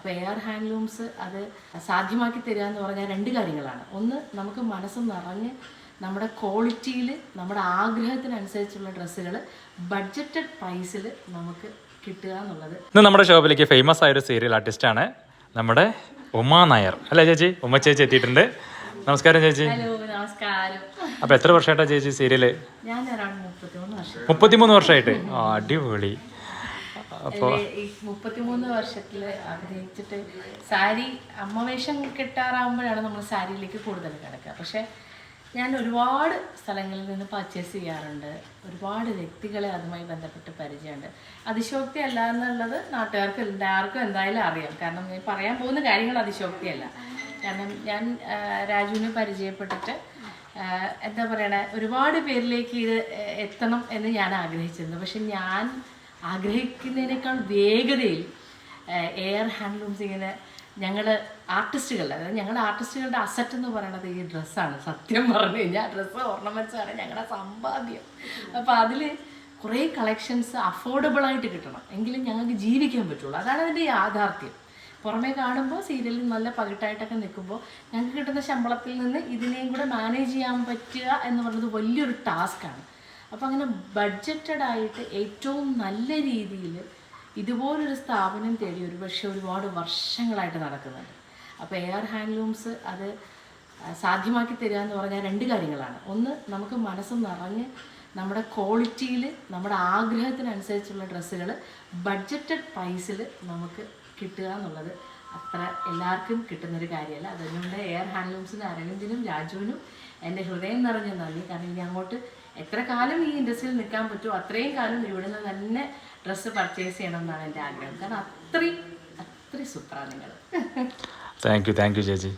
അപ്പോൾ air handlooms അത് സാധ്യമാക്കി തരിക എന്ന് പറഞ്ഞാൽ രണ്ട് കാര്യങ്ങളാണ്. ഒന്ന്, നമുക്ക് മനസ്സ് നിറഞ്ഞ് നമ്മുടെ ക്വാളിറ്റിയിൽ നമ്മുടെ ആഗ്രഹത്തിനനുസരിച്ചുള്ള ഡ്രസ്സുകൾ ബഡ്ജറ്റഡ് പ്രൈസിൽ നമുക്ക് കിട്ടുക എന്നുള്ളത്. ഇന്ന് നമ്മുടെ ഷോപ്പിലേക്ക് ഫേമസ് ആയൊരു സീരിയൽ ആർട്ടിസ്റ്റാണ് നമ്മുടെ ഉമ നായർ. അല്ലേ ചേച്ചി? ഉമ്മ ചേച്ചി എത്തിയിട്ടുണ്ട്. നമസ്കാരം ചേച്ചി. ഹലോ, നമസ്കാരം. അപ്പോൾ എത്ര വർഷമായിട്ടാ ചേച്ചി സീരിയല്? ഞാൻ അറൗണ്ട് 33 വർഷം. 33 വർഷമായിട്ട്. അടിപൊളി. അപ്പോൾ ഈ 33 വർഷത്തിൽ അഭിനയിച്ചിട്ട് സാരി അമ്മവേഷം കിട്ടാറാകുമ്പോഴാണ് നമ്മൾ സാരിയിലേക്ക് കൂടുതൽ കിടക്കുക. പക്ഷേ ഞാൻ ഒരുപാട് സ്ഥലങ്ങളിൽ നിന്ന് പർച്ചേസ് ചെയ്യാറുണ്ട്. ഒരുപാട് വ്യക്തികളെ അതുമായി ബന്ധപ്പെട്ട് പരിചയമുണ്ട്. അതിശോക്തി അല്ല എന്നുള്ളത് നാട്ടുകാർക്ക് എല്ലാവർക്കും എന്തായാലും അറിയാം. കാരണം ഞാൻ പറയാൻ പോകുന്ന കാര്യങ്ങൾ അതിശോക്തിയല്ല. കാരണം ഞാൻ രാജുവിനെ പരിചയപ്പെട്ടിട്ട് എന്താ പറയണേ, ഒരുപാട് പേരിലേക്ക് ഇത് എത്തണം എന്ന് ഞാൻ ആഗ്രഹിച്ചിരുന്നു. പക്ഷെ ഞാൻ ആഗ്രഹിക്കുന്നതിനേക്കാൾ വേഗതയിൽ എയർ ഹാൻഡ്ലൂംസ് ഇങ്ങനെ ഞങ്ങൾ ആർട്ടിസ്റ്റുകളുടെ, അതായത് ഞങ്ങളുടെ ആർട്ടിസ്റ്റുകളുടെ അസറ്റ് എന്ന് പറയുന്നത് ഈ ഡ്രസ്സാണ്. സത്യം പറഞ്ഞു കഴിഞ്ഞാൽ ഡ്രസ്സ് ഓർണമെൻറ്റ്സാണ് ഞങ്ങളുടെ സമ്പാദ്യം. അപ്പോൾ അതിൽ കുറേ കളക്ഷൻസ് അഫോർഡബിളായിട്ട് കിട്ടണം, എങ്കിലും ഞങ്ങൾക്ക് ജീവിക്കാൻ പറ്റുള്ളൂ. അതാണ് അതിൻ്റെ യാഥാർത്ഥ്യം. പുറമേ കാണുമ്പോൾ സീരിയലിൽ നല്ല പകിട്ടായിട്ടൊക്കെ നിൽക്കുമ്പോൾ ഞങ്ങൾക്ക് കിട്ടുന്ന ശമ്പളത്തിൽ നിന്ന് ഇതിനെയും കൂടെ മാനേജ് ചെയ്യാൻ പറ്റുക എന്ന് പറയുന്നത് വലിയൊരു ടാസ്ക്കാണ്. അപ്പോൾ അങ്ങനെ ബഡ്ജറ്റഡായിട്ട് ഏറ്റവും നല്ല രീതിയിൽ ഇതുപോലൊരു സ്ഥാപനം തേടി ഒരുപക്ഷെ ഒരുപാട് വർഷങ്ങളായിട്ട് നടക്കുന്നുണ്ട്. അപ്പോൾ എയർ ഹാൻഡ്ലൂംസ് അത് സാധ്യമാക്കി തരിക എന്ന് പറഞ്ഞാൽ രണ്ട് കാര്യങ്ങളാണ്. ഒന്ന്, നമുക്ക് മനസ്സ് നിറഞ്ഞ് നമ്മുടെ ക്വാളിറ്റിയിൽ നമ്മുടെ ആഗ്രഹത്തിനനുസരിച്ചുള്ള ഡ്രസ്സുകൾ ബഡ്ജറ്റഡ് പ്രൈസിൽ നമുക്ക് കിട്ടുക എന്നുള്ളത് അത്ര എല്ലാവർക്കും കിട്ടുന്നൊരു കാര്യമല്ല. അതുകൊണ്ട് എയർ ഹാൻഡ്ലൂംസിന് അരവിന്ദിനും രാജുവിനും എൻ്റെ ഹൃദയം നിറഞ്ഞ നന്ദി. കാരണം ഇനി അങ്ങോട്ട് എത്ര കാലം ഈ ഇൻഡസ്ട്രിയിൽ നിൽക്കാൻ പറ്റുമോ അത്രയും കാലം ഇവിടുന്ന് തന്നെ ഡ്രസ്സ് പർച്ചേസ് ചെയ്യണം എന്നാണ് എൻ്റെ ആഗ്രഹം. കാരണം അത്രയും സൂപ്പറാണ് നിങ്ങൾ. താങ്ക് യു ചേച്ചി.